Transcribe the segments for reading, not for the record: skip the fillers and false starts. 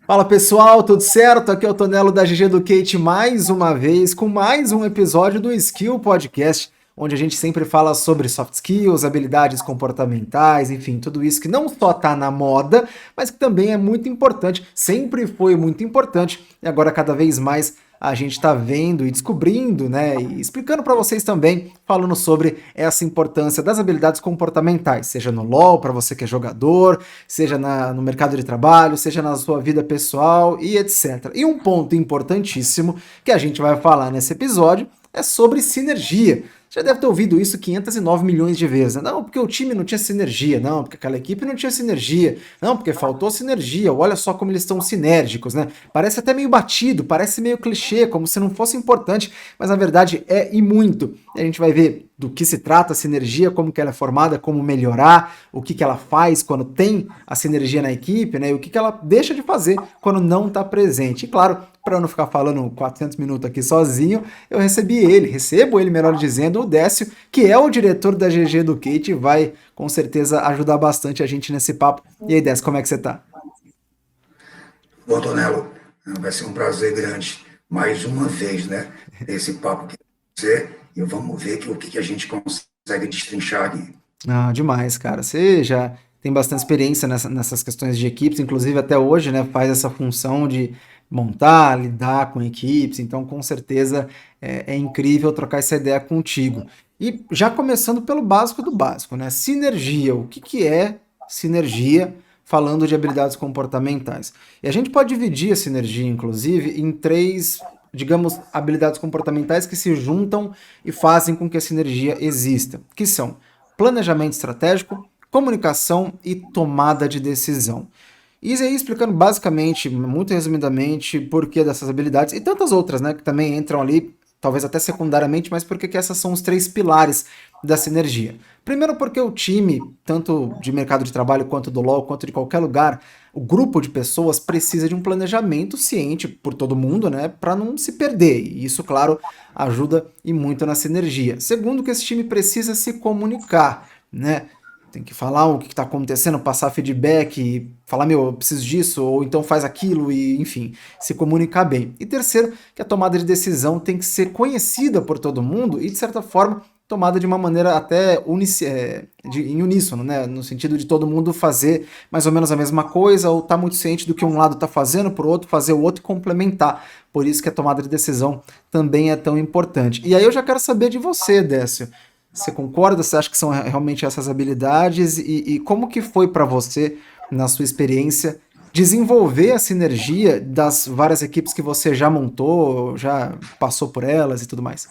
Fala pessoal, tudo certo? Aqui é o Tonelo da GG Educate mais uma vez com mais um episódio do Skill Podcast, onde a gente sempre fala sobre soft skills, habilidades comportamentais, enfim, tudo isso que não só tá na moda, mas que também é muito importante, sempre foi muito importante e agora cada vez mais a gente está vendo e descobrindo, né, e explicando para vocês também, falando sobre essa importância das habilidades comportamentais, seja no LoL, para você que é jogador, seja no mercado de trabalho, seja na sua vida pessoal e etc. E um ponto importantíssimo que a gente vai falar nesse episódio é sobre sinergia. Já deve ter ouvido isso 509 milhões de vezes. Né? Não, porque o time não tinha sinergia. Não, porque aquela equipe não tinha sinergia. Não, porque faltou sinergia. Olha só como eles estão sinérgicos, né? Parece até meio batido, parece meio clichê, como se não fosse importante, mas na verdade é e muito. E a gente vai ver do que se trata a sinergia, como que ela é formada, como melhorar, o que ela faz quando tem a sinergia na equipe, né? E o que ela deixa de fazer quando não está presente. E claro, para eu não ficar falando 400 minutos aqui sozinho, eu recebo ele, melhor dizendo, o Décio, que é o diretor da GG Educate e vai com certeza ajudar bastante a gente nesse papo. E aí, Décio, como é que você tá? Bom, Tonelo, vai ser um prazer grande, mais uma vez, né? Esse papo que você, e vamos ver o que a gente consegue destrinchar aqui. Ah, demais, cara. Você já tem bastante experiência nessas questões de equipes, inclusive até hoje, né? Faz essa função de montar, lidar com equipes, então com certeza é incrível trocar essa ideia contigo. E já começando pelo básico do básico, né? Sinergia. O que é sinergia? Falando de habilidades comportamentais. E a gente pode dividir a sinergia, inclusive, em três, digamos, habilidades comportamentais que se juntam e fazem com que a sinergia exista, que são planejamento estratégico, comunicação e tomada de decisão. E aí explicando basicamente, muito resumidamente, por que dessas habilidades e tantas outras, né, que também entram ali, talvez até secundariamente, mas porque que essas são os três pilares da sinergia. Primeiro porque o time, tanto de mercado de trabalho quanto do LoL, quanto de qualquer lugar, o grupo de pessoas precisa de um planejamento ciente por todo mundo, né, para não se perder. E isso, claro, ajuda e muito na sinergia. Segundo que esse time precisa se comunicar, né? Tem que falar o que está acontecendo, passar feedback, falar, meu, eu preciso disso, ou então faz aquilo, e enfim, se comunicar bem. E terceiro, que a tomada de decisão tem que ser conhecida por todo mundo e, de certa forma, tomada de uma maneira até em uníssono, né? No sentido de todo mundo fazer mais ou menos a mesma coisa, ou estar tá muito ciente do que um lado está fazendo, para o outro fazer o outro complementar. Por isso que a tomada de decisão também é tão importante. E aí eu já quero saber de você, Décio. Você concorda? Você acha que são realmente essas habilidades? E como que foi para você, na sua experiência, desenvolver a sinergia das várias equipes que você já montou, já passou por elas e tudo mais?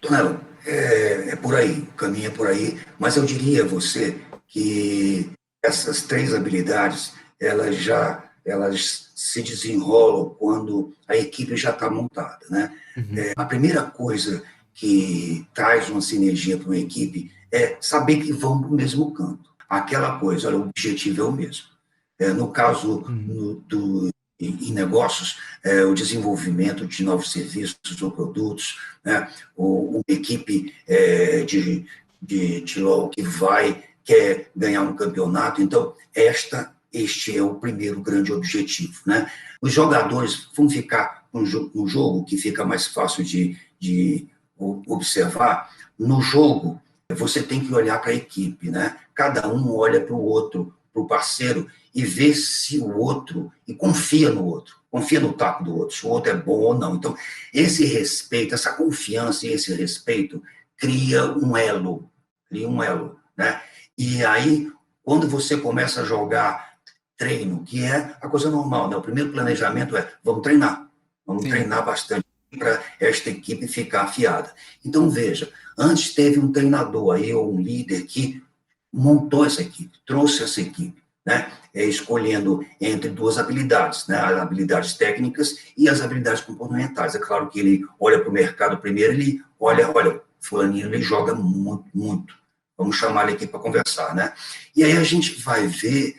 Tonelo, é por aí, o caminho é por aí, mas eu diria a você que essas três habilidades, elas se desenrolam quando a equipe já está montada, né? Uhum. A primeira coisa que traz uma sinergia para uma equipe é saber que vão para o mesmo canto. Aquela coisa, olha, o objetivo é o mesmo. No caso Uhum. em negócios, o desenvolvimento de novos serviços ou produtos, né? Uma equipe de LOL que quer ganhar um campeonato. Então, este é o primeiro grande objetivo, né? Os jogadores vão ficar no jogo que fica mais fácil de observar. No jogo, você tem que olhar para a equipe, né? Cada um olha para o outro, para o parceiro, e vê se o outro, e confia no outro, confia no taco do outro, se o outro é bom ou não. Então, esse respeito, essa confiança e esse respeito cria um elo, né? E aí, quando você começa a jogar treino, que é a coisa normal, né? O primeiro planejamento é, vamos Sim. treinar bastante para esta equipe ficar afiada. Então, veja, antes teve um treinador aí, ou um líder que montou essa equipe, trouxe essa equipe, né? Escolhendo entre duas habilidades, né? As habilidades técnicas e as habilidades comportamentais. É claro que ele olha para o mercado primeiro, ele olha, fulaninho, ele joga muito, muito. Vamos chamar ele aqui para conversar, né? E aí a gente vai ver,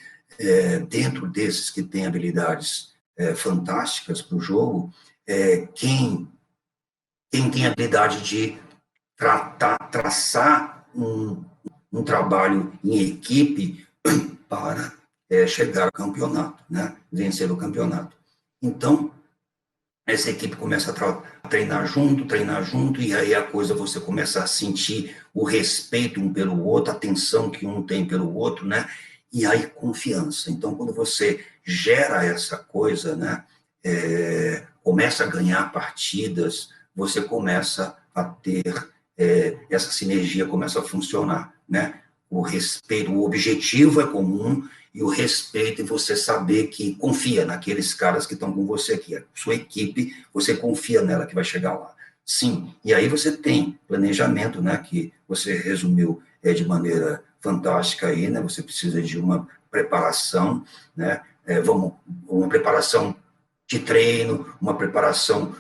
dentro desses que têm habilidades fantásticas para o jogo, quem tem a habilidade de traçar um trabalho em equipe para chegar ao campeonato, né? Vencer o campeonato. Então, essa equipe começa a treinar junto, e aí a coisa você começa a sentir o respeito um pelo outro, a atenção que um tem pelo outro, né? E aí confiança. Então, quando você gera essa coisa, né? Começa a ganhar partidas, você começa a ter essa sinergia começa a funcionar, né? O respeito, o objetivo é comum, e o respeito e você saber que confia naqueles caras que estão com você aqui, a sua equipe, você confia nela que vai chegar lá. Sim, e aí você tem planejamento, né, que você resumiu de maneira fantástica aí, né, você precisa de uma preparação, né, uma preparação de treino, uma preparação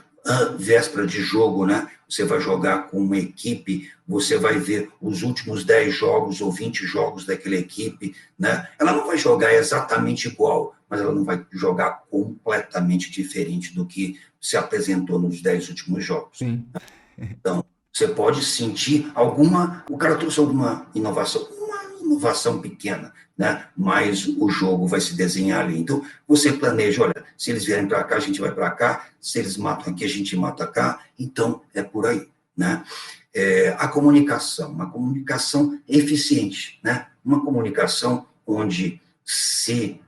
véspera de jogo, né? Você vai jogar com uma equipe, você vai ver os últimos 10 jogos ou 20 jogos daquela equipe, né? Ela não vai jogar exatamente igual, mas ela não vai jogar completamente diferente do que se apresentou nos 10 últimos jogos. Sim. Então, você pode sentir o cara trouxe alguma inovação pequena, né? Mas o jogo vai se desenhar ali. Então, você planeja, olha, se eles vierem para cá, a gente vai para cá, se eles matam aqui, a gente mata cá, então é por aí, né? A comunicação eficiente, né? Uma comunicação onde se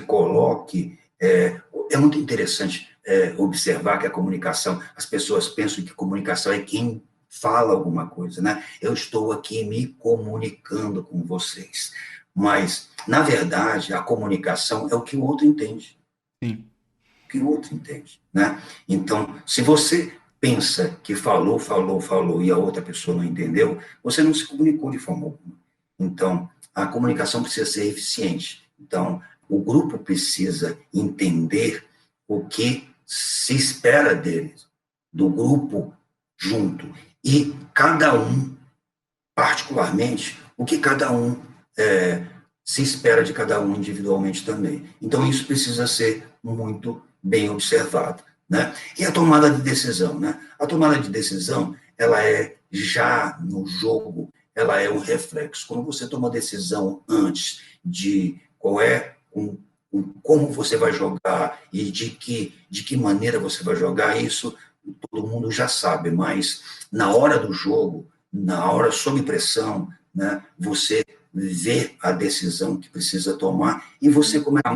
coloque, é muito interessante observar que a comunicação, as pessoas pensam que comunicação é quem fala alguma coisa, né? Eu estou aqui me comunicando com vocês. Mas, na verdade, a comunicação é o que o outro entende. Sim. O que o outro entende, né? Então, se você pensa que falou, e a outra pessoa não entendeu, você não se comunicou de forma alguma. Então, a comunicação precisa ser eficiente. Então, o grupo precisa entender o que se espera deles, do grupo junto. E cada um, particularmente, o que cada um se espera de cada um individualmente também. Então, isso precisa ser muito bem observado, né? E a tomada de decisão, né? A tomada de decisão, ela é já no jogo, ela é um reflexo. Quando você toma decisão antes de como você vai jogar e de que maneira você vai jogar, isso todo mundo já sabe, mas na hora do jogo, na hora sob pressão, né, você vê a decisão que precisa tomar e você começa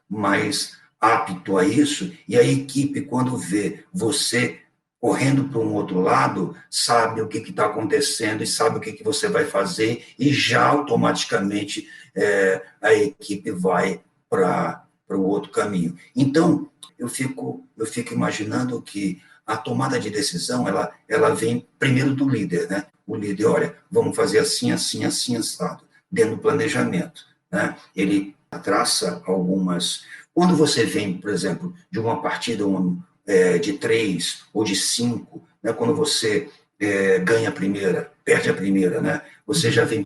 mais apto a isso, e a equipe, quando vê você correndo para um outro lado, sabe o que está acontecendo e sabe o que você vai fazer, e já automaticamente a equipe vai para o outro caminho. Então, eu fico imaginando que a tomada de decisão, ela vem primeiro do líder, né? O líder, olha, vamos fazer assim, assim, assim, assado, dentro do planejamento, né? Ele traça algumas... Quando você vem, por exemplo, de uma partida de 3 ou de 5, né? Quando você ganha a primeira, perde a primeira, né? Você já vem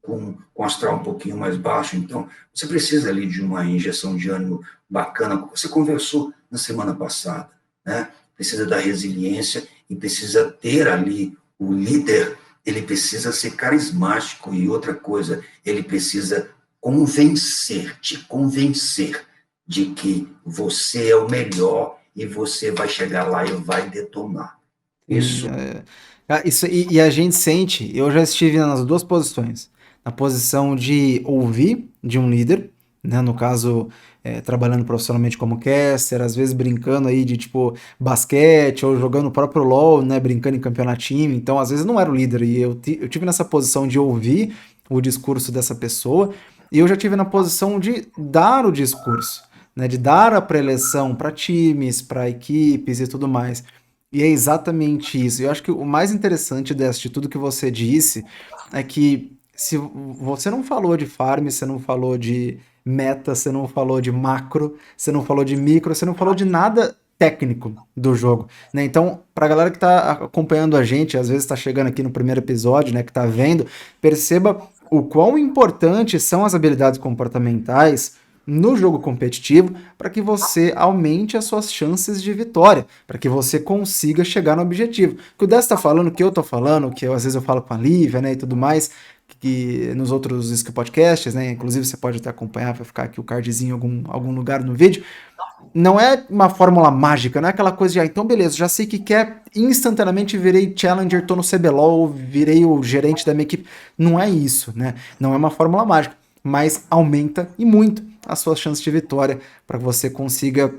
com o astral um pouquinho mais baixo, então você precisa ali de uma injeção de ânimo bacana, como você conversou na semana passada, né? Precisa da resiliência e precisa ter ali o líder, ele precisa ser carismático, e outra coisa, ele precisa te convencer de que você é o melhor e você vai chegar lá e vai detonar. Isso. E a gente sente, eu já estive nas duas posições, na posição de ouvir de um líder, né, no caso, trabalhando profissionalmente como caster, às vezes brincando aí de tipo basquete ou jogando o próprio LoL, né, brincando em campeonatinho, então às vezes não era o líder, e eu tive nessa posição de ouvir o discurso dessa pessoa, e eu já tive na posição de dar o discurso, né, de dar a preleção para times, para equipes e tudo mais. E é exatamente isso. Eu acho que o mais interessante de tudo que você disse é que se você não falou de farm, você não falou de meta, você não falou de macro, você não falou de micro, você não falou de nada técnico do jogo, né? Então, pra galera que tá acompanhando a gente, às vezes tá chegando aqui no primeiro episódio, né, que tá vendo, perceba o quão importantes são as habilidades comportamentais no jogo competitivo para que você aumente as suas chances de vitória, para que você consiga chegar no objetivo. O que o Dess está falando, o que eu estou falando, o que às vezes eu falo com a Lívia, né, e tudo mais, que nos outros skill podcasts, né? Inclusive você pode até acompanhar, vai ficar aqui o cardzinho em algum lugar no vídeo. Não é uma fórmula mágica, não é aquela coisa de, então beleza, já sei que quer, instantaneamente virei challenger, tô no CBLOL, virei o gerente da minha equipe. Não é isso, né? Não é uma fórmula mágica, mas aumenta e muito as suas chances de vitória para que você consiga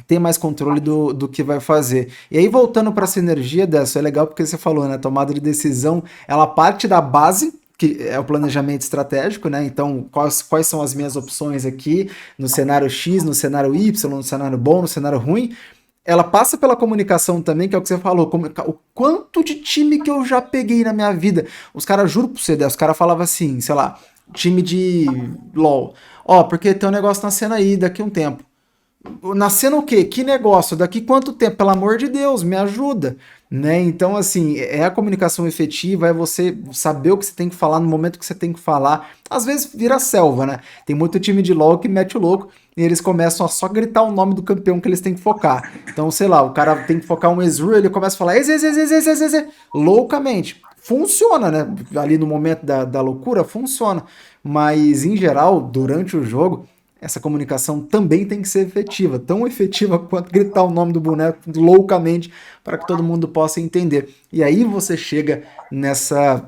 ter mais controle do que vai fazer. E aí, voltando para a sinergia dessa, é legal porque você falou, né? Tomada de decisão, ela parte da base, que é o planejamento estratégico, né? Então, quais são as minhas opções aqui no cenário X, no cenário Y, no cenário bom, no cenário ruim. Ela passa pela comunicação também, que é o que você falou, o quanto de time que eu já peguei na minha vida. Os caras, juro pra você, os caras falavam assim, sei lá, time de LOL. Ó, porque tem um negócio nascendo aí daqui a um tempo. Nascendo o quê? Que negócio? Daqui quanto tempo? Pelo amor de Deus, me ajuda. Né? Então, assim, é a comunicação efetiva, é você saber o que você tem que falar no momento que você tem que falar. Às vezes vira selva, né? Tem muito time de LoL que mete o louco e eles começam a só gritar o nome do campeão que eles têm que focar. Então, sei lá, o cara tem que focar um Ezreal, ele começa a falar loucamente. Funciona, né? Ali no momento da loucura, funciona. Mas, em geral, durante o jogo, essa comunicação também tem que ser efetiva, tão efetiva quanto gritar o nome do boneco loucamente para que todo mundo possa entender. E aí você chega nessa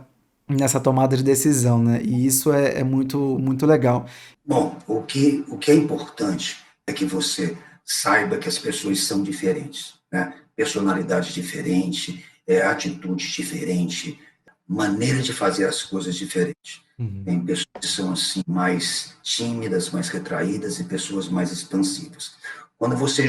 tomada de decisão, né? E isso é muito, muito legal. Bom, o que é importante é que você saiba que as pessoas são diferentes, né? Personalidade diferente, atitude diferente, maneira de fazer as coisas diferente. Uhum. Tem pessoas que são assim mais tímidas, mais retraídas e pessoas mais expansivas. Quando você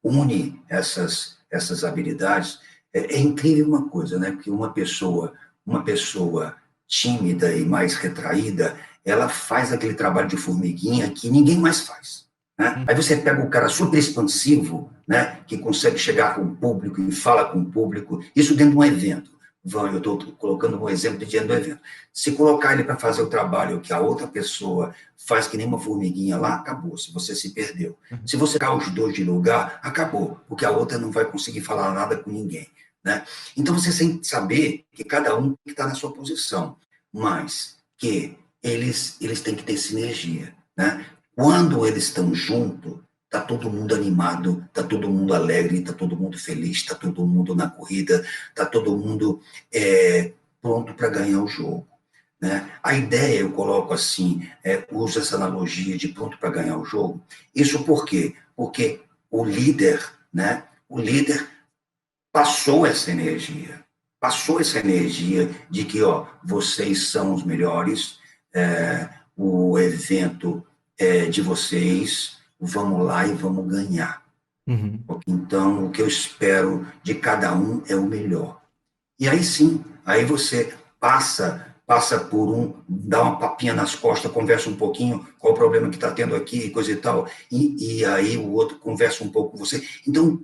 une essas habilidades, é incrível uma coisa, né? Porque uma pessoa tímida e mais retraída, ela faz aquele trabalho de formiguinha que ninguém mais faz. Né? Aí você pega o cara super expansivo, né, que consegue chegar com o público e fala com o público, isso dentro de um evento. Eu estou colocando um exemplo de dentro do evento. Se colocar ele para fazer o trabalho que a outra pessoa faz que nem uma formiguinha lá, acabou, se você se perdeu. Se você colocar os dois de lugar, acabou, porque a outra não vai conseguir falar nada com ninguém. Né? Então você tem que saber que cada um está na sua posição, mas que eles têm que ter sinergia. Né? Quando eles estão juntos, está todo mundo animado, está todo mundo alegre, está todo mundo feliz, está todo mundo na corrida, está todo mundo pronto para ganhar o jogo. Né? A ideia, eu coloco assim, uso essa analogia de pronto para ganhar o jogo. Isso por quê? Porque o líder, né? O líder passou essa energia de que, ó, vocês são os melhores, o evento é de vocês, vamos lá e vamos ganhar. Uhum. Então, o que eu espero de cada um é o melhor. E aí sim, aí você passa por dá uma papinha nas costas, conversa um pouquinho qual o problema que está tendo aqui, coisa e tal, e aí o outro conversa um pouco com você. Então,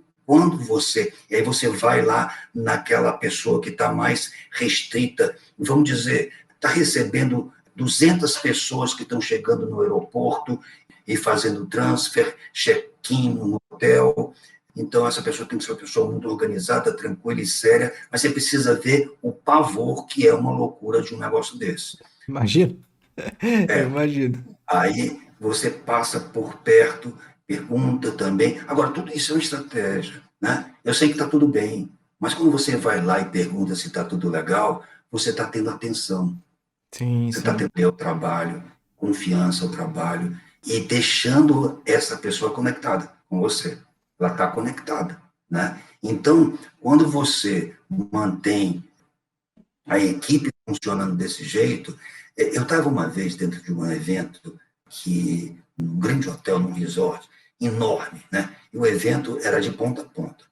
e aí você vai lá naquela pessoa que está mais restrita, vamos dizer, está recebendo 200 pessoas que estão chegando no aeroporto e fazendo transfer, check-in no hotel. Então, essa pessoa tem que ser uma pessoa muito organizada, tranquila e séria, mas você precisa ver o pavor que é uma loucura de um negócio desse. Imagina? Eu É, imagino. aí você passa por perto, pergunta também. Agora, tudo isso é uma estratégia, né? Eu sei que está tudo bem, mas quando você vai lá e pergunta se está tudo legal, você está tendo atenção, Sim, você está sim. tendo o trabalho, confiança ao trabalho, e deixando essa pessoa conectada com você. Ela está conectada, né? Então, quando você mantém a equipe funcionando desse jeito, eu estava uma vez dentro de um evento um grande hotel, num resort enorme, né? E o evento era de ponta a ponta.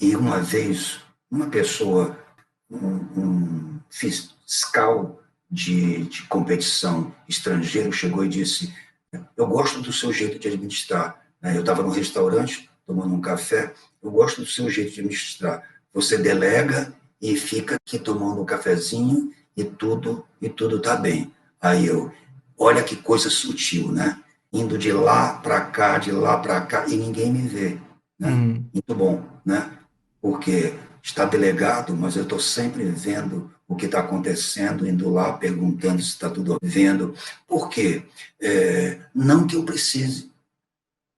E uma vez, uma pessoa, um fiscal de competição estrangeiro chegou e disse: eu gosto do seu jeito de administrar. Né? Eu estava num restaurante, tomando um café, eu gosto do seu jeito de administrar. Você delega e fica aqui tomando um cafezinho e tudo está bem. Aí olha que coisa sutil, né? Indo de lá para cá, e ninguém me vê. Né? Uhum. Muito bom, né? Porque está delegado, mas eu estou sempre vendo o que está acontecendo, indo lá, perguntando se está tudo vendo. Por quê? Não que eu precise,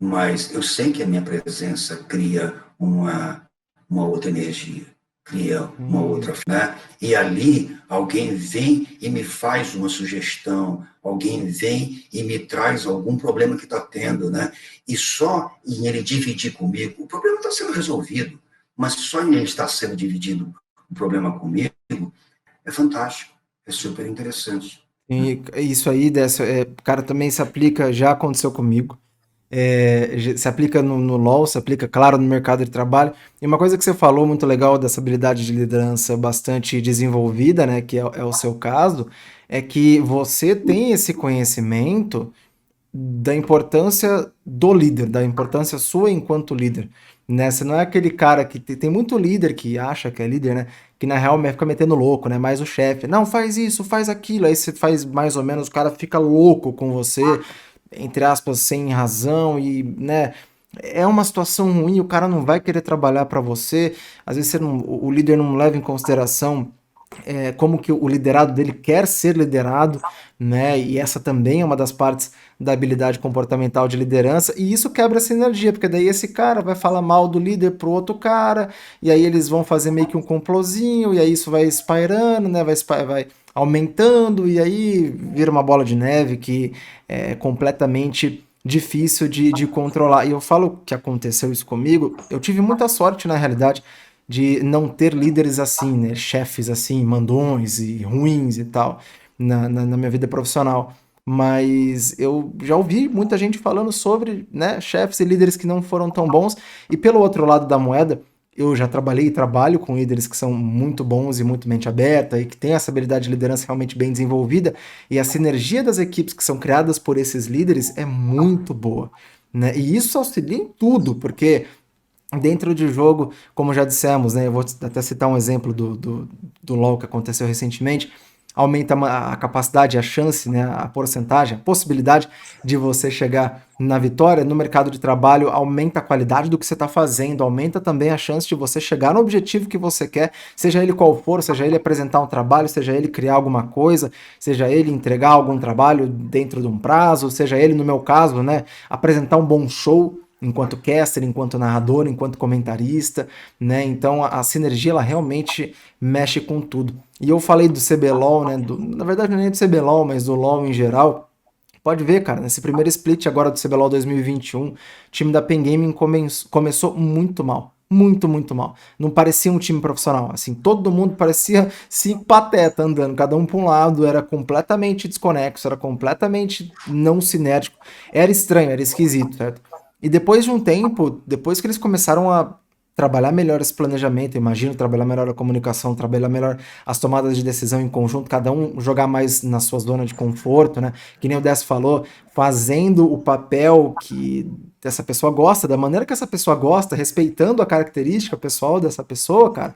mas eu sei que a minha presença cria uma outra energia, cria uma outra, né? E ali alguém vem e me faz uma sugestão, alguém vem e me traz algum problema que está tendo, né? E só em ele dividir comigo, o problema está sendo resolvido, mas só em ele estar sendo dividido o problema comigo, é fantástico, é super interessante. E isso aí, dessa, cara, também se aplica, já aconteceu comigo. Se aplica no LoL, se aplica, claro, no mercado de trabalho. E uma coisa que você falou muito legal dessa habilidade de liderança bastante desenvolvida, né, que é o seu caso, é que você tem esse conhecimento da importância do líder, da importância sua enquanto líder, né? Você não é aquele cara que tem muito líder que acha que é líder, né? Que na real fica metendo louco, né? Mais o chefe, não, faz isso, faz aquilo, aí você faz mais ou menos, o cara fica louco com você, entre aspas, sem razão e, né? É uma situação ruim, o cara não vai querer trabalhar para você, às vezes o líder não leva em consideração como que o liderado dele quer ser liderado, né? E essa também é uma das partes da habilidade comportamental de liderança, e isso quebra essa energia, porque daí esse cara vai falar mal do líder pro outro cara, e aí eles vão fazer meio que um complozinho, e aí isso vai espairando, né? Vai aumentando, e aí vira uma bola de neve que é completamente difícil de controlar. E eu falo que aconteceu isso comigo, eu tive muita sorte na realidade de não ter líderes assim, né? Chefes assim, mandões e ruins e tal, na minha vida profissional. Mas eu já ouvi muita gente falando sobre, né, chefes e líderes que não foram tão bons. E pelo outro lado da moeda, eu já trabalhei e trabalho com líderes que são muito bons e muito mente aberta e que têm essa habilidade de liderança realmente bem desenvolvida. E a sinergia das equipes que são criadas por esses líderes é muito boa, né? E isso auxilia em tudo, porque dentro de jogo, como já dissemos, né, eu vou até citar um exemplo do LoL que aconteceu recentemente, aumenta a capacidade, a chance, né, a porcentagem, a possibilidade de você chegar na vitória no mercado de trabalho, aumenta a qualidade do que você está fazendo, aumenta também a chance de você chegar no objetivo que você quer, seja ele qual for, seja ele apresentar um trabalho, seja ele criar alguma coisa, seja ele entregar algum trabalho dentro de um prazo, seja ele, no meu caso, né, apresentar um bom show, enquanto caster, enquanto narrador, enquanto comentarista, né? Então a sinergia ela realmente mexe com tudo. E eu falei do CBLOL, né? Na verdade não é nem do CBLOL, mas do LoL em geral. Pode ver, cara, nesse primeiro split agora do CBLOL 2021, o time da Pen Gaming começou muito mal. Muito, muito mal. Não parecia um time profissional. Assim, todo mundo parecia cinco pateta andando, cada um para um lado, era completamente desconexo, era completamente não sinérgico. Era estranho, era esquisito, certo? E depois de um tempo, depois que eles começaram a trabalhar melhor esse planejamento, imagino, trabalhar melhor a comunicação, trabalhar melhor as tomadas de decisão em conjunto, cada um jogar mais na sua zona de conforto, né? Que nem o Dess falou, fazendo o papel que essa pessoa gosta, da maneira que essa pessoa gosta, respeitando a característica pessoal dessa pessoa, cara,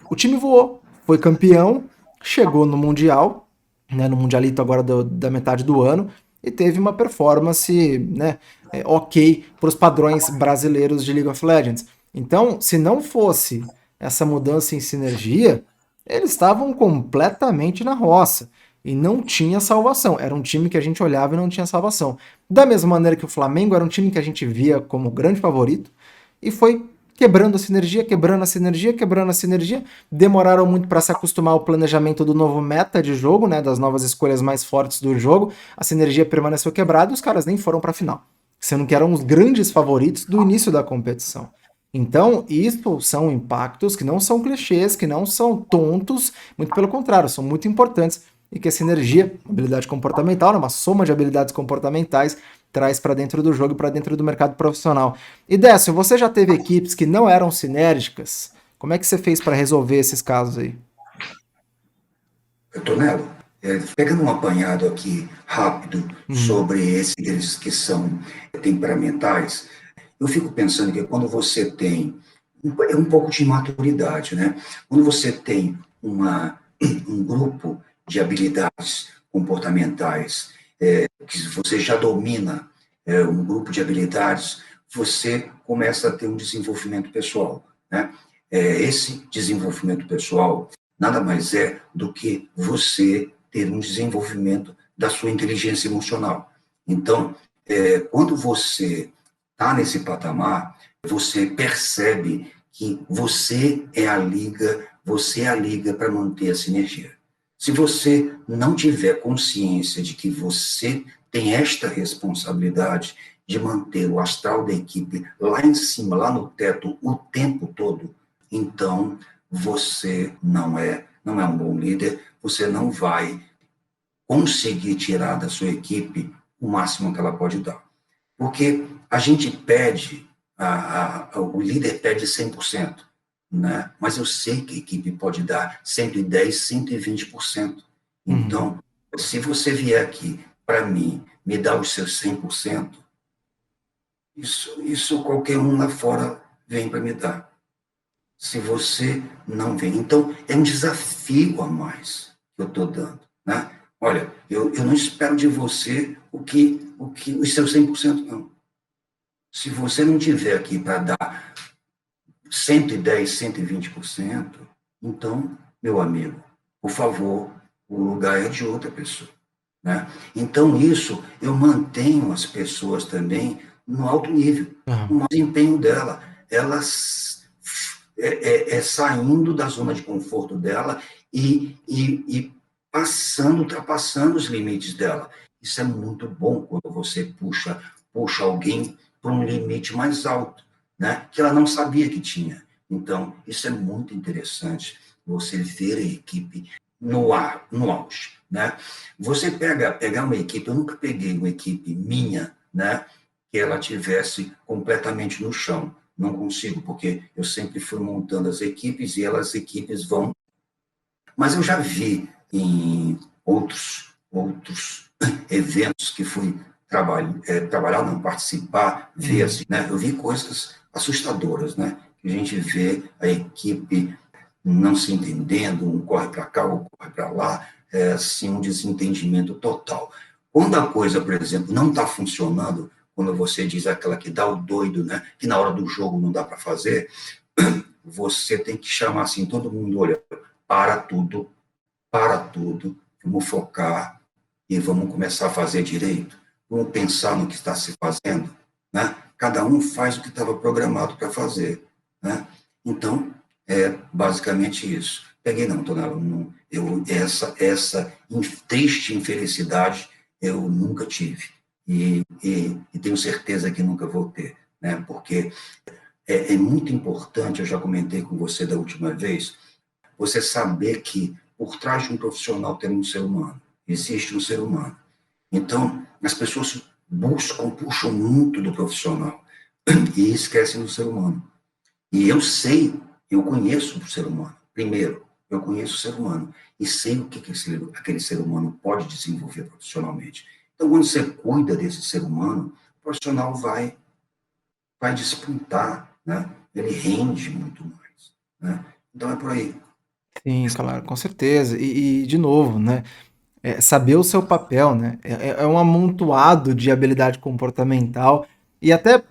o time voou, foi campeão, chegou no Mundial, né, no Mundialito agora da metade do ano, e teve uma performance, né, ok para os padrões brasileiros de League of Legends. Então, se não fosse essa mudança em sinergia, eles estavam completamente na roça e não tinha salvação. Era um time que a gente olhava e não tinha salvação. Da mesma maneira que o Flamengo era um time que a gente via como grande favorito e foi quebrando a sinergia, quebrando a sinergia, quebrando a sinergia. Demoraram muito para se acostumar ao planejamento do novo meta de jogo, né, das novas escolhas mais fortes do jogo. A sinergia permaneceu quebrada e os caras nem foram para a final, sendo que eram os grandes favoritos do início da competição. Então, isso são impactos que não são clichês, que não são tontos, muito pelo contrário, são muito importantes e que a sinergia, habilidade comportamental, né, uma soma de habilidades comportamentais, traz para dentro do jogo e para dentro do mercado profissional. E Décio, você já teve equipes que não eram sinérgicas? Como é que você fez para resolver esses casos aí? Tonelo, pegando um apanhado aqui rápido Uhum. sobre esses que são temperamentais, eu fico pensando que quando você tem um pouco de maturidade, né? Quando você tem um grupo de habilidades comportamentais que você já domina, um grupo de habilidades, você começa a ter um desenvolvimento pessoal, né? Esse desenvolvimento pessoal nada mais é do que você ter um desenvolvimento da sua inteligência emocional. Então, quando você está nesse patamar, você percebe que você é a liga para manter a sinergia. Se você não tiver consciência de que você tem esta responsabilidade de manter o astral da equipe lá em cima, lá no teto, o tempo todo, então você não é um bom líder, você não vai conseguir tirar da sua equipe o máximo que ela pode dar. Porque a gente pede, o líder pede 100%, né? Mas eu sei que a equipe pode dar 110, 120%. Uhum. Então, se você vier aqui para mim, me dar os seus 100%, isso qualquer um lá fora vem para me dar. Se você não vem. Então, é um desafio a mais que eu estou dando. Né? Olha, eu não espero de você os seus 100%, não. Se você não tiver aqui para dar 110, 120%, então, meu amigo, por favor, o lugar é de outra pessoa. Né? Então, isso eu mantenho as pessoas também no alto nível, Aham. no desempenho dela. Elas saindo da zona de conforto dela e passando, ultrapassando os limites dela. Isso é muito bom quando você puxa alguém para um limite mais alto, né? Que ela não sabia que tinha. Então, isso é muito interessante, você ver a equipe no auge, né? Você pegar uma equipe, eu nunca peguei uma equipe minha, né? Que ela tivesse completamente no chão. Não consigo, porque eu sempre fui montando as equipes e as equipes vão. Mas eu já vi em outros eventos que fui trabalhar, não, participar, ver Uhum. assim, né? Eu vi coisas assustadoras, né? Que a gente vê a equipe não se entendendo, um corre para cá, um corre para lá, assim, um desentendimento total. Quando a coisa, por exemplo, não está funcionando, quando você diz aquela que dá o doido, né? Que na hora do jogo não dá para fazer, você tem que chamar assim todo mundo, olha, para tudo, para tudo, vamos focar e vamos começar a fazer direito, vamos pensar no que está se fazendo, né? Cada um faz o que estava programado para fazer, né? Então, é basicamente isso. Peguei não, Tonela, essa triste infelicidade eu nunca tive e tenho certeza que nunca vou ter, né? Porque é muito importante, eu já comentei com você da última vez, você saber que por trás de um profissional tem um ser humano, existe um ser humano. Então, as pessoas puxam muito do profissional e esquecem do ser humano. E eu conheço o ser humano. Primeiro, eu conheço o ser humano e sei o que aquele ser humano pode desenvolver profissionalmente. Então, quando você cuida desse ser humano, o profissional vai despontar, né? Ele rende muito mais, né? Então é por aí. Sim, claro, com certeza. De novo, né, saber o seu papel, né, é um amontoado de habilidade comportamental e até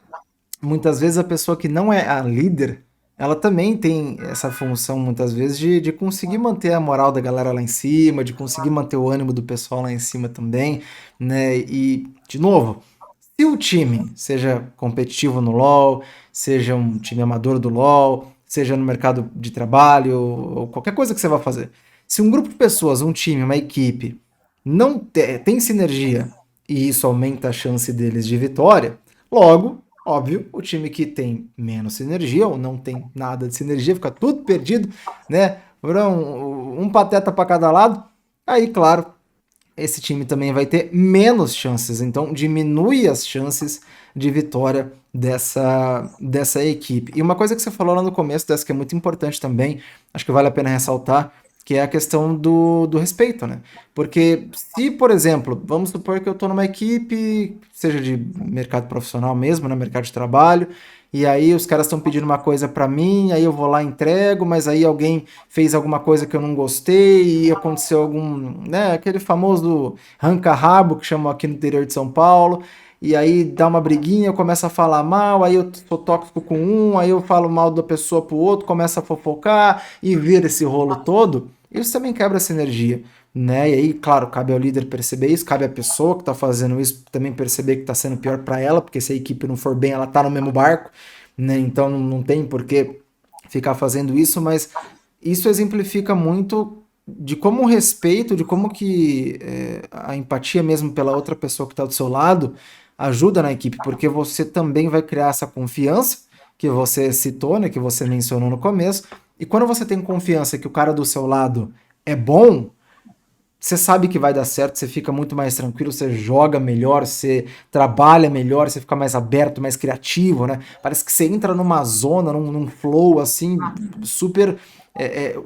muitas vezes a pessoa que não é a líder, ela também tem essa função muitas vezes de conseguir manter a moral da galera lá em cima, de conseguir manter o ânimo do pessoal lá em cima também, né, e de novo, se o time seja competitivo no LoL, seja um time amador do LoL, seja no mercado de trabalho, ou qualquer coisa que você vá fazer, se um grupo de pessoas, um time, uma equipe, não tem sinergia e isso aumenta a chance deles de vitória, logo, óbvio, o time que tem menos sinergia ou não tem nada de sinergia, fica tudo perdido, né? Um pateta para cada lado. Aí, claro, esse time também vai ter menos chances, então diminui as chances de vitória dessa equipe. E uma coisa que você falou lá no começo, dessa que é muito importante também, acho que vale a pena ressaltar, que é a questão do respeito, né? Porque se, por exemplo, vamos supor que eu estou numa equipe, seja de mercado profissional mesmo, no mercado de trabalho, e aí os caras estão pedindo uma coisa para mim, aí eu vou lá e entrego, mas aí alguém fez alguma coisa que eu não gostei e aconteceu algum, né, aquele famoso ranca-rabo que chamam aqui no interior de São Paulo. e aí dá uma briguinha, eu começo a falar mal, aí eu sou tóxico com um, aí eu falo mal da pessoa pro outro, começa a fofocar e vira esse rolo todo, isso também quebra essa energia, né? E aí, claro, cabe ao líder perceber isso, cabe à pessoa que tá fazendo isso também perceber que tá sendo pior para ela, porque se a equipe não for bem, ela tá no mesmo barco, né? Então não tem por que ficar fazendo isso, mas isso exemplifica muito de como o respeito, de como que a empatia mesmo pela outra pessoa que está do seu lado ajuda na equipe, porque você também vai criar essa confiança que você citou, né, que você mencionou no começo, e quando você tem confiança que o cara do seu lado é bom, você sabe que vai dar certo, você fica muito mais tranquilo, você joga melhor, você trabalha melhor, você fica mais aberto, mais criativo, né? Parece que você entra numa zona, num flow assim, super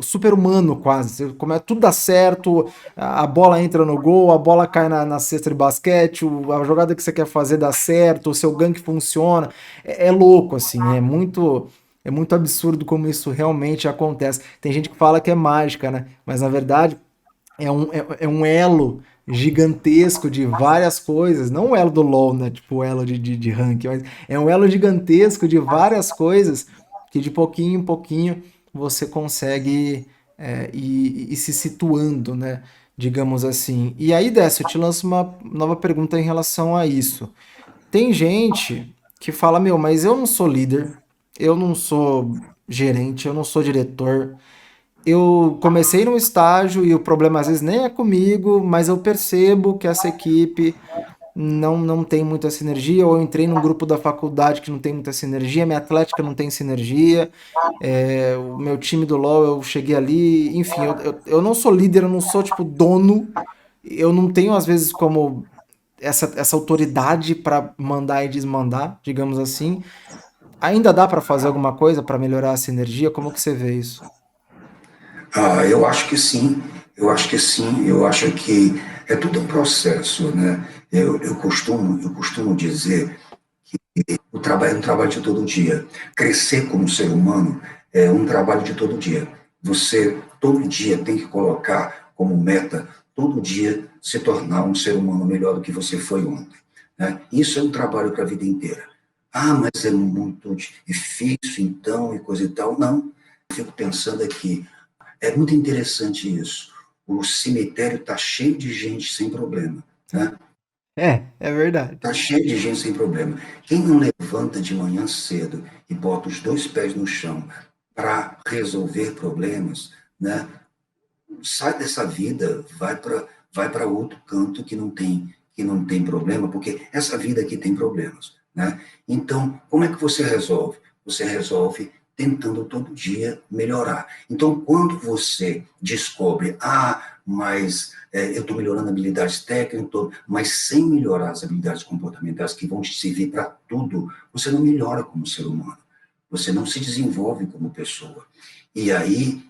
super humano quase. Você começa, tudo dá certo, a bola entra no gol, a bola cai na cesta de basquete, a jogada que você quer fazer dá certo, o seu gank funciona. É louco, assim, é muito absurdo como isso realmente acontece. Tem gente que fala que é mágica, né? Mas na verdade é um elo gigantesco de várias coisas, não o elo do LoL, né? Tipo o elo de ranking, mas é um elo gigantesco de várias coisas que de pouquinho em pouquinho você consegue ir se situando, né? Digamos assim. E aí, Décio, eu te lanço uma nova pergunta em relação a isso. Tem gente que fala, meu, mas eu não sou líder, eu não sou gerente, eu não sou diretor, eu comecei no estágio e o problema às vezes nem é comigo, mas eu percebo que essa equipe não tem muita sinergia, ou eu entrei num grupo da faculdade que não tem muita sinergia, minha atlética não tem sinergia, o meu time do LoL eu cheguei ali, enfim, eu não sou líder, eu não sou tipo dono, eu não tenho às vezes como essa autoridade para mandar e desmandar, digamos assim. Ainda dá para fazer alguma coisa para melhorar a sinergia? Como que você vê isso? Eu acho que sim, eu acho que sim, eu acho que é tudo um processo, né? Eu costumo dizer o trabalho é um trabalho de todo dia. Crescer como ser humano é um trabalho de todo dia. Você todo dia tem que colocar como meta, todo dia se tornar um ser humano melhor do que você foi ontem, né? Isso é um trabalho para a vida inteira. Ah, mas é muito difícil então e coisa e tal. Não, eu fico pensando aqui, é muito interessante isso. O cemitério está cheio de gente sem problema, né? É verdade. Está cheio de gente sem problema. Quem não levanta de manhã cedo e bota os dois pés no chão para resolver problemas, né? Sai dessa vida, vai para outro canto que não tem problema, porque essa vida aqui tem problemas, né? Então, como é que você resolve? Você resolve tentando todo dia melhorar. Então, quando você descobre, mas eu estou melhorando habilidades técnicas, mas sem melhorar as habilidades comportamentais que vão te servir para tudo, você não melhora como ser humano. Você não se desenvolve como pessoa. E aí,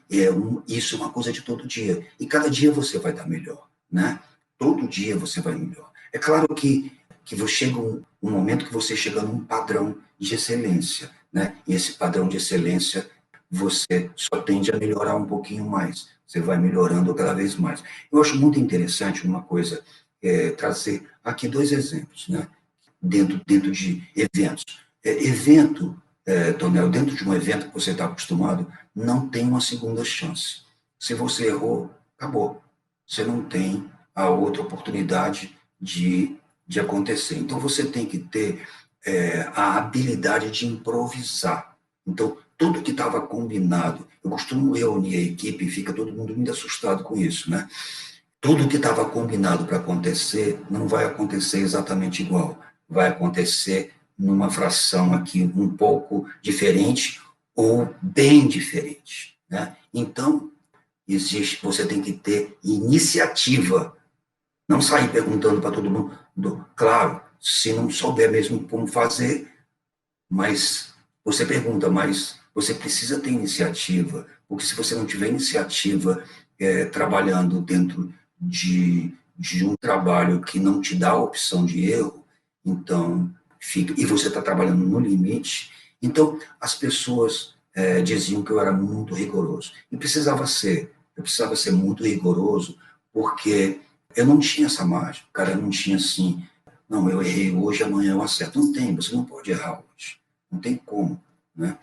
isso é uma coisa de todo dia. E cada dia você vai dar melhor, né? Todo dia você vai melhor. É claro que você chega um momento que você chega num padrão de excelência, né? E esse padrão de excelência, você só tende a melhorar um pouquinho mais. Você vai melhorando cada vez mais. Eu acho muito interessante uma coisa, trazer aqui dois exemplos, né? Dentro de eventos. Tonel, dentro de um evento que você está acostumado, não tem uma segunda chance. Se você errou, acabou. Você não tem a outra oportunidade de acontecer. Então, você tem que ter a habilidade de improvisar. Então, tudo que estava combinado, eu costumo reunir a equipe e fica todo mundo muito assustado com isso, né? Tudo que estava combinado para acontecer não vai acontecer exatamente igual. Vai acontecer numa fração aqui um pouco diferente ou bem diferente, né? Então, você tem que ter iniciativa, não sair perguntando para todo mundo. Claro, se não souber mesmo como fazer, mas você pergunta, mas você precisa ter iniciativa, porque se você não tiver iniciativa trabalhando dentro de um trabalho que não te dá a opção de erro, então fica, e você está trabalhando no limite, então as pessoas diziam que eu era muito rigoroso. E eu precisava ser muito rigoroso, porque eu não tinha essa mágica, cara, eu não tinha assim. não, eu errei hoje, amanhã eu acerto. Não tem, você não pode errar hoje. Não tem como, né?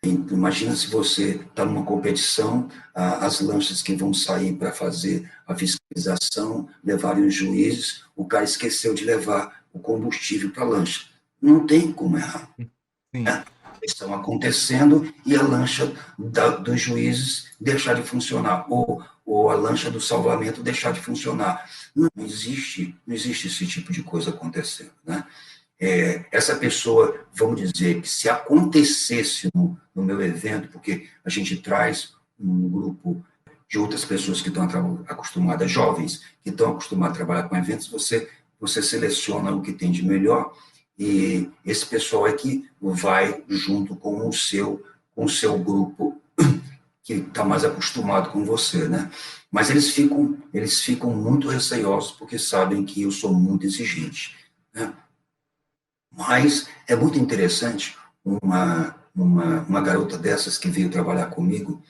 Imagina se você está numa competição, as lanchas que vão sair para fazer a fiscalização, levarem os juízes, o cara esqueceu de levar o combustível para a lancha. Não tem como errar. Sim. Né? Estão acontecendo e a lancha dos juízes deixar de funcionar, ou a lancha do salvamento deixar de funcionar. Não existe esse tipo de coisa acontecendo. Né? Essa pessoa, vamos dizer, que se acontecesse no meu evento, porque a gente traz um grupo de outras pessoas que estão acostumadas, jovens, que estão acostumadas a trabalhar com eventos, você seleciona o que tem de melhor e esse pessoal é que vai junto com o seu grupo que está mais acostumado com você, né? Mas eles ficam muito receosos porque sabem que eu sou muito exigente, né? Mas é muito interessante, uma garota dessas que veio trabalhar comigo,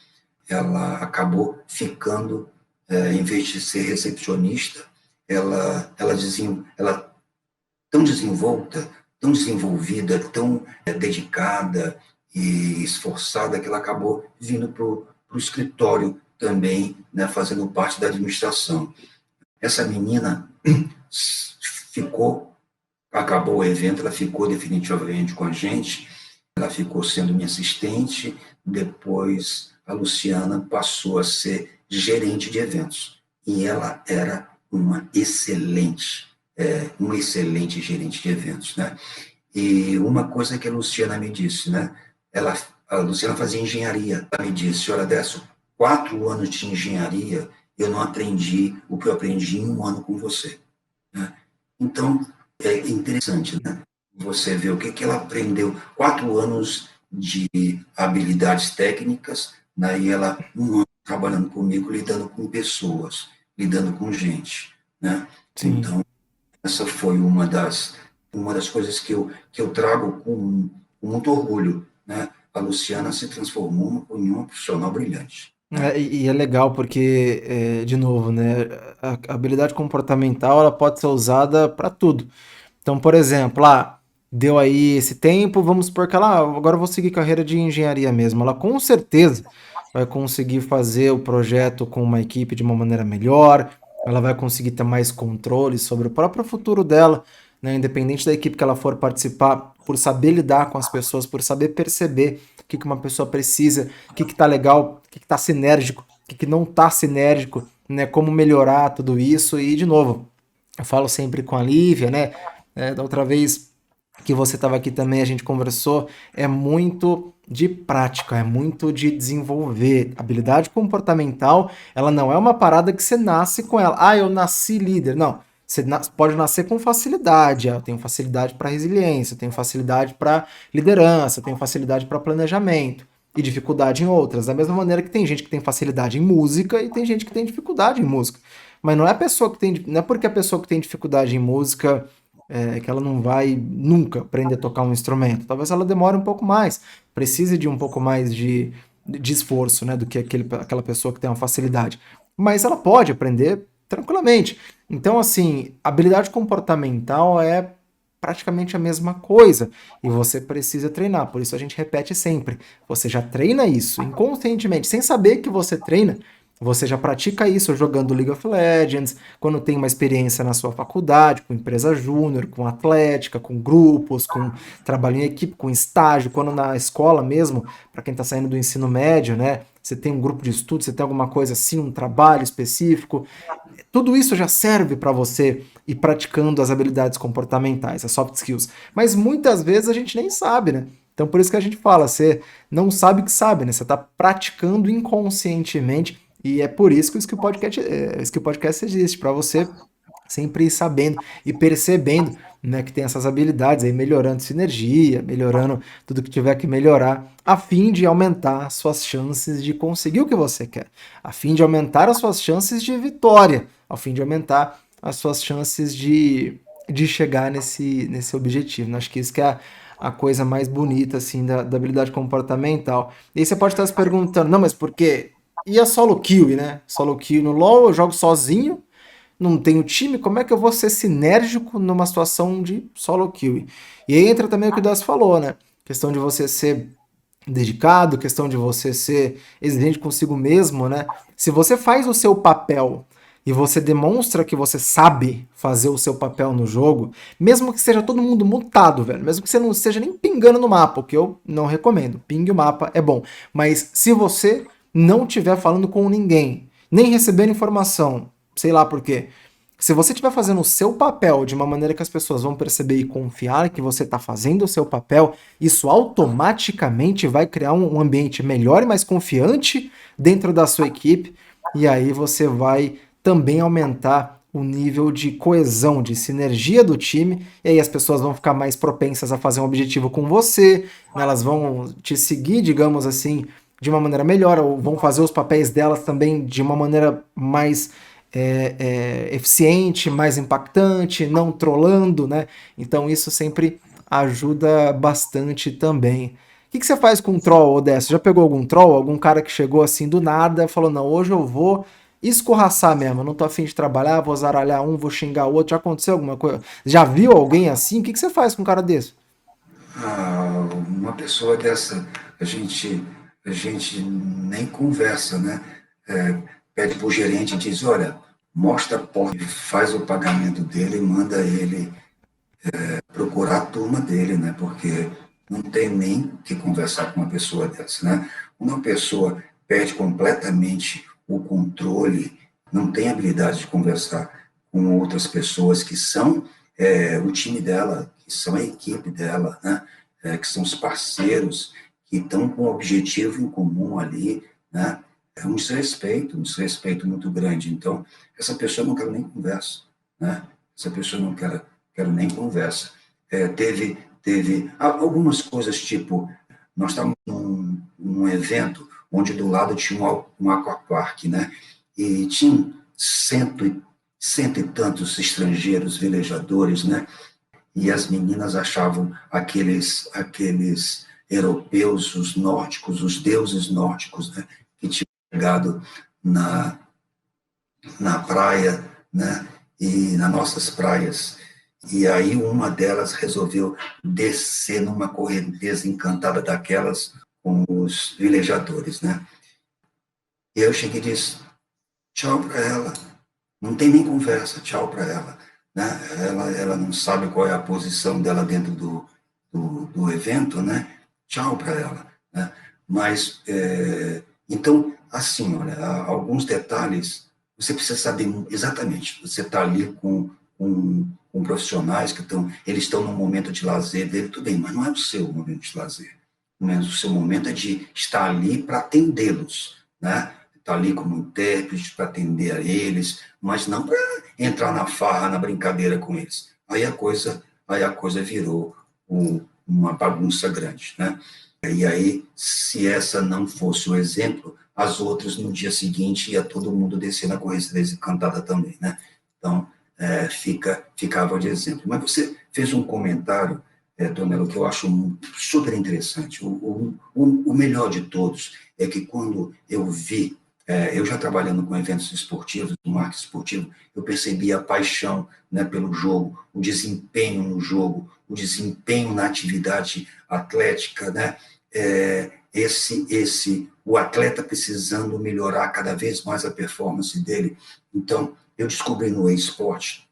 ela acabou ficando, em vez de ser recepcionista, ela tão desenvolta, tão desenvolvida, tão dedicada e esforçada, que ela acabou vindo para o escritório também, né, fazendo parte da administração. Essa menina ficou acabou o evento, ela ficou definitivamente com a gente, ela ficou sendo minha assistente, depois a Luciana passou a ser gerente de eventos, e ela era uma excelente gerente de eventos, né? E uma coisa que a Luciana me disse, né? A Luciana fazia engenharia, ela me disse, olha, Décio, 4 anos de engenharia, eu não aprendi o que eu aprendi em um ano com você, né? Então, é interessante, né? Você vê o que ela aprendeu. 4 anos de habilidades técnicas, né? E ela, um ano trabalhando comigo, lidando com pessoas, lidando com gente, né? Sim. Então, essa foi uma das coisas que eu trago com muito orgulho, né? A Luciana se transformou em uma profissional brilhante, né? E é legal porque, de novo, né, a habilidade comportamental ela pode ser usada para tudo. Então, por exemplo, deu aí esse tempo, vamos supor que ela, agora eu vou seguir carreira de engenharia mesmo. Ela com certeza vai conseguir fazer o projeto com uma equipe de uma maneira melhor, ela vai conseguir ter mais controle sobre o próprio futuro dela, né? Independente da equipe que ela for participar, por saber lidar com as pessoas, por saber perceber o que uma pessoa precisa, o que tá legal, o que tá sinérgico, o que não tá sinérgico, né? Como melhorar tudo isso e, de novo, eu falo sempre com a Lívia, né? Da outra vez que você estava aqui também, a gente conversou, é muito de prática, é muito de desenvolver. Habilidade comportamental, ela não é uma parada que você nasce com ela. Eu nasci líder. Não. Você pode nascer com facilidade. Eu tenho facilidade para resiliência, eu tenho facilidade para liderança, eu tenho facilidade para planejamento e dificuldade em outras. Da mesma maneira que tem gente que tem facilidade em música e tem gente que tem dificuldade em música. Mas não é a pessoa que tem, não é porque a pessoa que tem dificuldade em música que ela não vai nunca aprender a tocar um instrumento. Talvez ela demore um pouco mais, precise de um pouco mais de esforço, né, do que aquela pessoa que tem uma facilidade. Mas ela pode aprender tranquilamente. Então, assim, habilidade comportamental é praticamente a mesma coisa e você precisa treinar. Por isso a gente repete sempre. Você já treina isso inconscientemente, sem saber que você treina. Você já pratica isso jogando League of Legends, quando tem uma experiência na sua faculdade, com empresa júnior, com atlética, com grupos, com trabalho em equipe, com estágio, quando na escola mesmo, para quem está saindo do ensino médio, né? Você tem um grupo de estudo, você tem alguma coisa assim, um trabalho específico. Tudo isso já serve para você ir praticando as habilidades comportamentais, as soft skills. Mas muitas vezes a gente nem sabe, né? Então por isso que a gente fala, você não sabe que sabe, né? Você está praticando inconscientemente e é por isso que o Skill Podcast existe, para você sempre ir sabendo e percebendo, né, que tem essas habilidades aí, melhorando sinergia, melhorando tudo que tiver que melhorar, a fim de aumentar suas chances de conseguir o que você quer, a fim de aumentar as suas chances de vitória, a fim de aumentar as suas chances de chegar nesse objetivo. Acho que isso que é a coisa mais bonita, assim, da habilidade comportamental. E aí você pode estar se perguntando, não, mas por quê? E a solo kill, né? Solo kill no LoL eu jogo sozinho, não tenho time, como é que eu vou ser sinérgico numa situação de solo queue? E aí entra também o que o Das falou, né? Questão de você ser dedicado, questão de você ser exigente consigo mesmo, né? Se você faz o seu papel e você demonstra que você sabe fazer o seu papel no jogo, mesmo que seja todo mundo mutado, velho, mesmo que você não esteja nem pingando no mapa, o que eu não recomendo. Pingue o mapa é bom, mas se você não estiver falando com ninguém, nem recebendo informação, sei lá por quê, se você estiver fazendo o seu papel de uma maneira que as pessoas vão perceber e confiar que você está fazendo o seu papel, isso automaticamente vai criar um ambiente melhor e mais confiante dentro da sua equipe, e aí você vai também aumentar o nível de coesão, de sinergia do time, e aí as pessoas vão ficar mais propensas a fazer um objetivo com você, elas vão te seguir, digamos assim, de uma maneira melhor, ou vão fazer os papéis delas também de uma maneira mais eficiente, mais impactante, não trollando, né? Então isso sempre ajuda bastante também. O que você faz com um troll, Odessa? Já pegou algum troll? Algum cara que chegou assim do nada, falou, não, hoje eu vou escorraçar mesmo, não tô afim de trabalhar, vou zaralhar um, vou xingar o outro. Já aconteceu alguma coisa? Já viu alguém assim? O que você faz com um cara desse? Uma pessoa dessa, a gente nem conversa, né? Pede para o gerente e diz, olha, mostra a porta, faz o pagamento dele e manda ele procurar a turma dele, né? Porque não tem nem que conversar com uma pessoa dessa, né? Uma pessoa perde completamente o controle, não tem habilidade de conversar com outras pessoas que são o time dela, que são a equipe dela, né? Que são os parceiros, que estão com um objetivo em comum ali, né? É um desrespeito muito grande. Então, essa pessoa não quero nem conversa, né? Essa pessoa não quero nem conversa. Teve algumas coisas, tipo, nós estávamos num evento onde do lado tinha um aquapark, né? E tinha cento e tantos estrangeiros velejadores, né? E as meninas achavam aqueles europeus, os nórdicos, os deuses nórdicos, né? Que tinham chegado na, na praia, né? E nas nossas praias. E aí uma delas resolveu descer numa correnteza encantada daquelas com os velejadores, né? E eu cheguei e disse, tchau para ela. Não tem nem conversa, tchau para ela, né? Ela não sabe qual é a posição dela dentro do evento, né? Tchau para ela, né? Mas, então, assim, olha, alguns detalhes você precisa saber exatamente. Você está ali com profissionais que eles estão no momento de lazer dele, tudo bem, mas não é o seu momento de lazer. Mas o seu momento é de estar ali para atendê-los, né? Estar ali como intérprete para atender a eles, mas não para entrar na farra, na brincadeira com eles. Aí a coisa virou uma bagunça grande, né? E aí, se essa não fosse o exemplo, as outras no dia seguinte ia todo mundo descer na corrente desencantada também, né? Então, ficava de exemplo. Mas você fez um comentário, Tonelo, que eu acho super interessante. O melhor de todos é que quando eu já trabalhando com eventos esportivos, com marketing esportivo, eu percebi a paixão, né, pelo jogo, o desempenho no jogo, o desempenho na atividade atlética, né? O atleta precisando melhorar cada vez mais a performance dele. Então, eu descobri no esporte,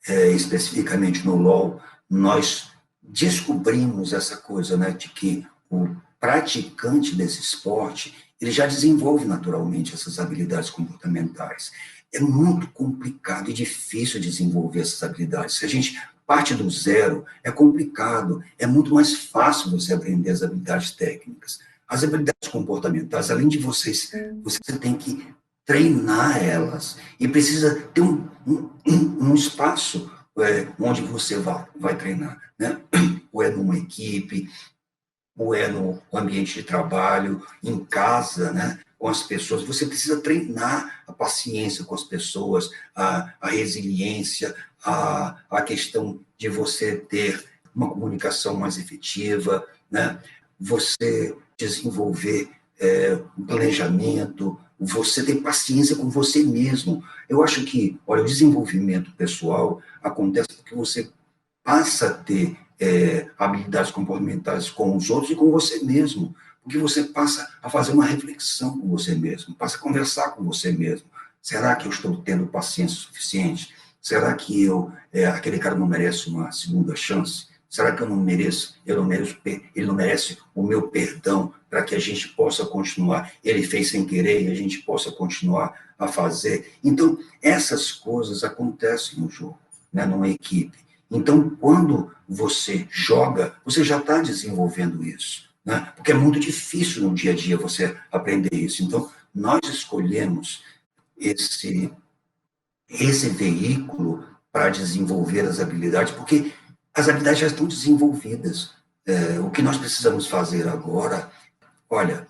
especificamente no LoL, nós descobrimos essa coisa, né, de que o praticante desse esporte, ele já desenvolve naturalmente essas habilidades comportamentais. É muito complicado e difícil desenvolver essas habilidades. Se a gente parte do zero, é complicado, é muito mais fácil você aprender as habilidades técnicas. As habilidades comportamentais, além de você tem que treinar elas e precisa ter um espaço onde você vai treinar, né? Ou é numa equipe, ou é no ambiente de trabalho, em casa, né? Com as pessoas. Você precisa treinar a paciência com as pessoas, a resiliência, a questão de você ter uma comunicação mais efetiva, né? Você desenvolver um planejamento, você ter paciência com você mesmo. Eu acho que, olha, o desenvolvimento pessoal acontece porque você passa a ter habilidades comportamentais com os outros e com você mesmo, porque você passa a fazer uma reflexão com você mesmo, passa a conversar com você mesmo. Será que eu estou tendo paciência suficiente? Será que aquele cara não merece uma segunda chance? Será que eu não mereço? Eu não mereço, ele não merece o meu perdão para que a gente possa continuar. Ele fez sem querer e a gente possa continuar a fazer. Então, essas coisas acontecem no jogo, né, numa equipe. Então, quando você joga, você já está desenvolvendo isso, né? Porque é muito difícil no dia a dia você aprender isso. Então, nós escolhemos esse, esse veículo para desenvolver as habilidades, porque as habilidades já estão desenvolvidas. O que nós precisamos fazer agora, olha,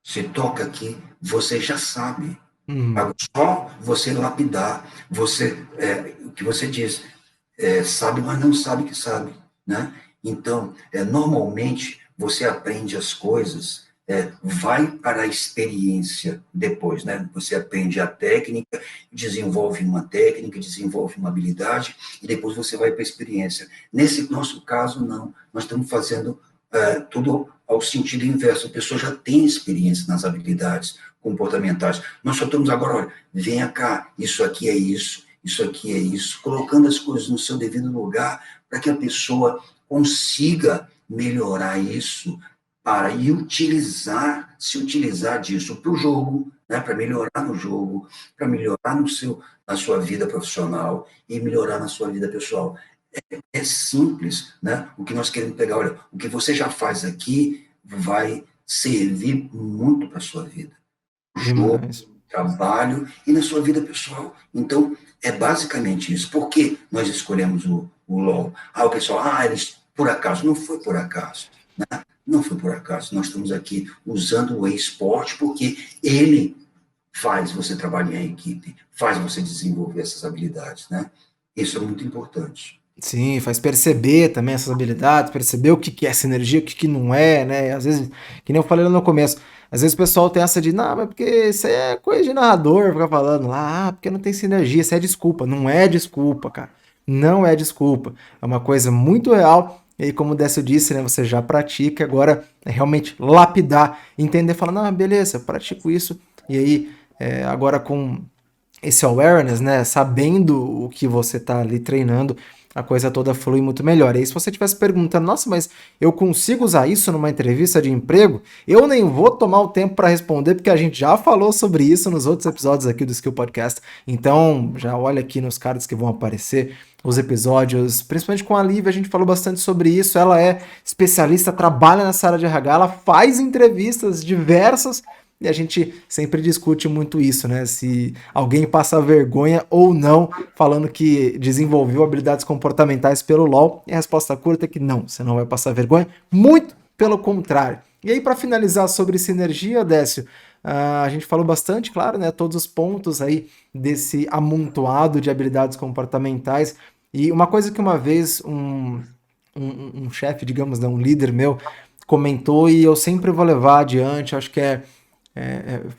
se toca aqui, você já sabe. Uhum. Só você lapidar, o que você diz, sabe, mas não sabe que sabe, né? Então, normalmente, você aprende as coisas, vai para a experiência depois, né? Você aprende a técnica, desenvolve uma habilidade, e depois você vai para a experiência. Nesse nosso caso, não. Nós estamos fazendo tudo ao sentido inverso. A pessoa já tem experiência nas habilidades comportamentais. Nós só estamos agora, olha, venha cá, isso aqui é isso aqui é isso, colocando as coisas no seu devido lugar para que a pessoa consiga melhorar isso para e se utilizar disso para o jogo, né, para melhorar no jogo, para melhorar na sua vida profissional e melhorar na sua vida pessoal. É simples, né? O que nós queremos pegar, olha, o que você já faz aqui vai servir muito para a sua vida. Jogo, Demais. trabalho e na sua vida pessoal. Então, é basicamente isso. Por que nós escolhemos o LOL? O pessoal, eles, por acaso. Não foi por acaso. Né? Não foi por acaso. Nós estamos aqui usando o esporte porque ele faz você trabalhar em equipe, faz você desenvolver essas habilidades, né? Isso é muito importante. Sim, faz perceber também essas habilidades, perceber o que que é sinergia, o que que não é, né? Às vezes, que nem eu falei lá no começo, às vezes o pessoal tem essa de, não, mas porque isso aí é coisa de narrador, fica falando lá, porque não tem sinergia, isso é desculpa. Não é desculpa, cara. Não é desculpa. É uma coisa muito real. E aí, como o Décio disse, né, você já pratica, agora é realmente lapidar, entender, falar, não, beleza, pratico isso. E aí, agora com esse awareness, né, sabendo o que você tá ali treinando, a coisa toda flui muito melhor. E aí, se você estivesse perguntando, nossa, mas eu consigo usar isso numa entrevista de emprego? Eu nem vou tomar o tempo para responder, porque a gente já falou sobre isso nos outros episódios aqui do Skill Podcast. Então, já olha aqui nos cards que vão aparecer os episódios, principalmente com a Lívia, a gente falou bastante sobre isso. Ela é especialista, trabalha nessa área de RH, ela faz entrevistas diversas e a gente sempre discute muito isso, né? Se alguém passa vergonha ou não, falando que desenvolveu habilidades comportamentais pelo LoL. E a resposta curta é que não, você não vai passar vergonha. Muito pelo contrário. E aí, para finalizar sobre sinergia, Décio, a gente falou bastante, claro, né? Todos os pontos aí desse amontoado de habilidades comportamentais. E uma coisa que uma vez um chefe, digamos, né, um líder meu, comentou e eu sempre vou levar adiante, acho que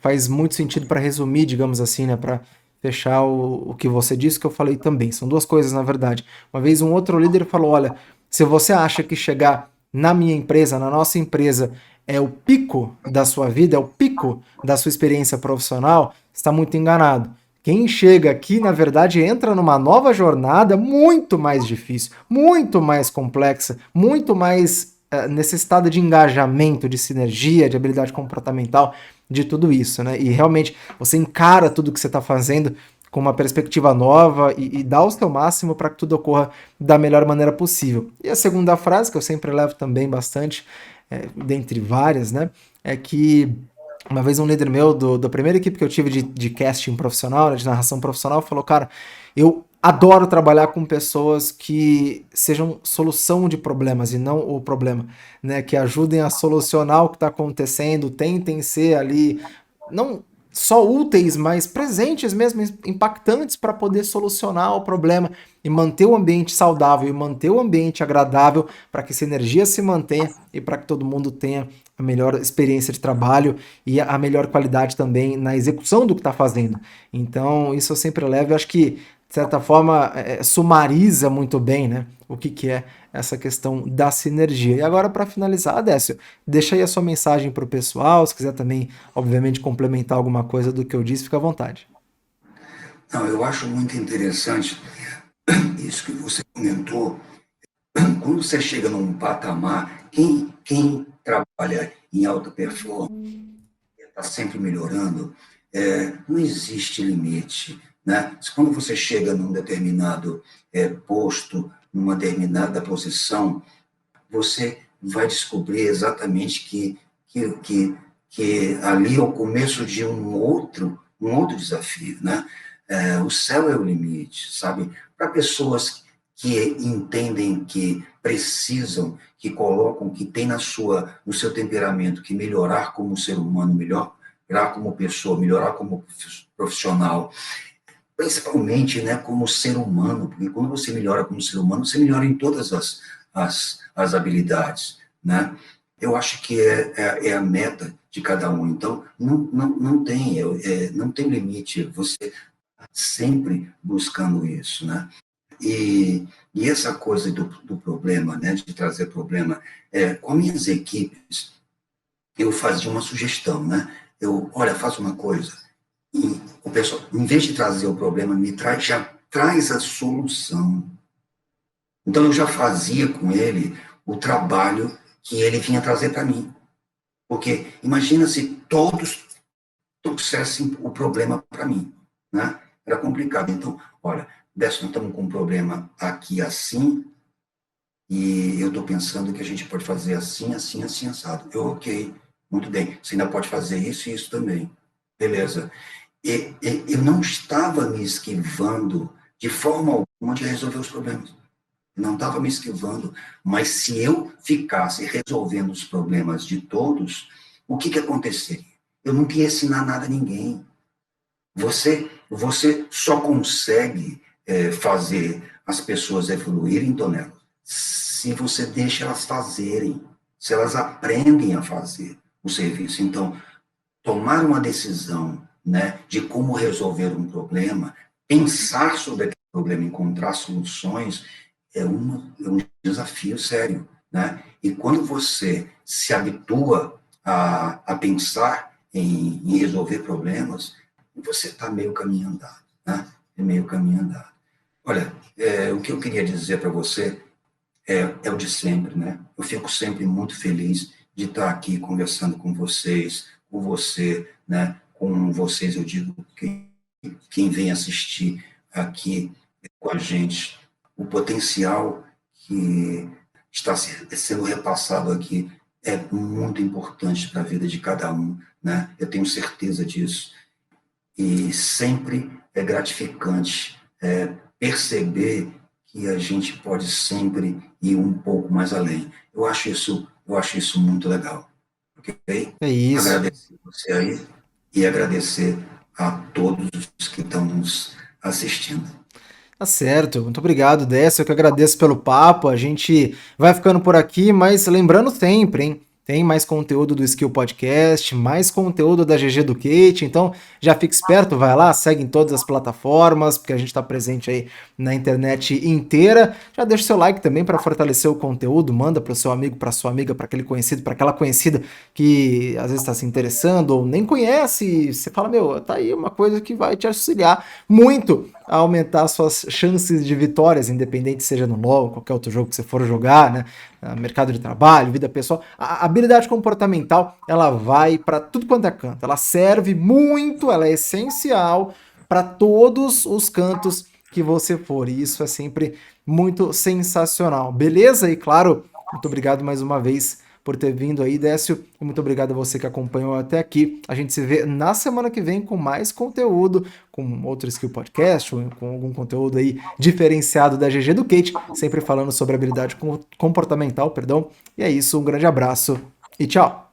faz muito sentido para resumir, digamos assim, né, para fechar o que você disse, que eu falei também. São duas coisas, na verdade. Uma vez um outro líder falou, olha, se você acha que chegar na minha empresa, na nossa empresa, é o pico da sua vida, é o pico da sua experiência profissional, está muito enganado. Quem chega aqui, na verdade, entra numa nova jornada muito mais difícil, muito mais complexa, muito mais necessitada de engajamento, de sinergia, de habilidade comportamental, de tudo isso, né? E realmente você encara tudo que você está fazendo com uma perspectiva nova e dá o seu máximo para que tudo ocorra da melhor maneira possível. E a segunda frase, que eu sempre levo também bastante, dentre várias, né? É que uma vez um líder meu da primeira equipe que eu tive de casting profissional, né, de narração profissional, falou, cara, eu adoro trabalhar com pessoas que sejam solução de problemas e não o problema, né? Que ajudem a solucionar o que está acontecendo, tentem ser ali, não só úteis, mas presentes mesmo, impactantes para poder solucionar o problema e manter o ambiente saudável e manter o ambiente agradável para que essa energia se mantenha e para que todo mundo tenha a melhor experiência de trabalho e a melhor qualidade também na execução do que está fazendo. Então, isso eu sempre levo, eu acho que, de certa forma, sumariza muito bem, né, o que é essa questão da sinergia. E agora, para finalizar, Décio, deixa aí a sua mensagem para o pessoal, se quiser também, obviamente, complementar alguma coisa do que eu disse, fica à vontade. Não, eu acho muito interessante isso que você comentou. Quando você chega num patamar, quem trabalha em alta performance está sempre melhorando, não existe limite. Né? Quando você chega num determinado posto, numa determinada posição, você vai descobrir exatamente que ali é o começo de um outro desafio, né? O céu é o limite, sabe? Para pessoas que entendem que precisam, que colocam, que tem no seu temperamento que melhorar como ser humano, melhorar como pessoa, melhorar como profissional, principalmente, né, como ser humano, porque quando você melhora como ser humano, você melhora em todas as habilidades, né? Eu acho que é a meta de cada um, então não tem limite, você sempre buscando isso, né? E essa coisa do problema, né, de trazer problema, com minhas equipes, eu fazia uma sugestão, né? Olha, faz uma coisa, e o pessoal, em vez de trazer o problema, já traz a solução. Então, eu já fazia com ele o trabalho que ele vinha trazer para mim. Porque imagina se todos trouxessem o problema para mim, né? Era complicado. Então, olha, Décio, nós estamos com um problema aqui assim, e eu estou pensando que a gente pode fazer assim, assim, assim, assado. Ok, muito bem. Você ainda pode fazer isso e isso também. Beleza. Eu não estava me esquivando de forma alguma de resolver os problemas. Não estava me esquivando. Mas se eu ficasse resolvendo os problemas de todos, o que aconteceria? Eu não ia ensinar nada a ninguém. Você só consegue fazer as pessoas evoluírem, Tonelo, se você deixa elas fazerem, se elas aprendem a fazer o serviço. Então, tomar uma decisão, né, de como resolver um problema, pensar sobre aquele problema, encontrar soluções, é um desafio sério, né? E quando você se habitua a pensar em resolver problemas, você está meio caminho andado, né? É meio caminho andado. Olha, o que eu queria dizer para você é o de sempre, né? Eu fico sempre muito feliz de estar aqui conversando com vocês, com você, né? Com vocês, eu digo, quem vem assistir aqui com a gente, o potencial que está sendo repassado aqui é muito importante para a vida de cada um, né? Eu tenho certeza disso. E sempre é gratificante perceber que a gente pode sempre ir um pouco mais além. Eu acho isso muito legal. Ok? É isso. Agradecer você aí e agradecer a todos os que estão nos assistindo. Tá certo. Muito obrigado, Décio. Eu que agradeço pelo papo. A gente vai ficando por aqui, mas lembrando sempre, hein? Tem mais conteúdo do Skill Podcast, mais conteúdo da GG Educate, então já fica esperto, vai lá, segue em todas as plataformas, porque a gente está presente aí na internet inteira. Já deixa o seu like também para fortalecer o conteúdo, manda para o seu amigo, para sua amiga, para aquele conhecido, para aquela conhecida que às vezes está se interessando ou nem conhece. Você fala, meu, tá aí uma coisa que vai te auxiliar muito a aumentar suas chances de vitórias, independente seja no LoL, qualquer outro jogo que você for jogar, né? Mercado de trabalho, vida pessoal. A habilidade comportamental, ela vai para tudo quanto é canto. Ela serve muito, ela é essencial para todos os cantos que você for. E isso é sempre muito sensacional. Beleza? E claro, muito obrigado mais uma vez por ter vindo aí, Décio. E muito obrigado a você que acompanhou até aqui. A gente se vê na semana que vem com mais conteúdo, com outro Skill Podcast, ou com algum conteúdo aí diferenciado da GG Educate, sempre falando sobre habilidade comportamental, perdão. E é isso, um grande abraço e tchau!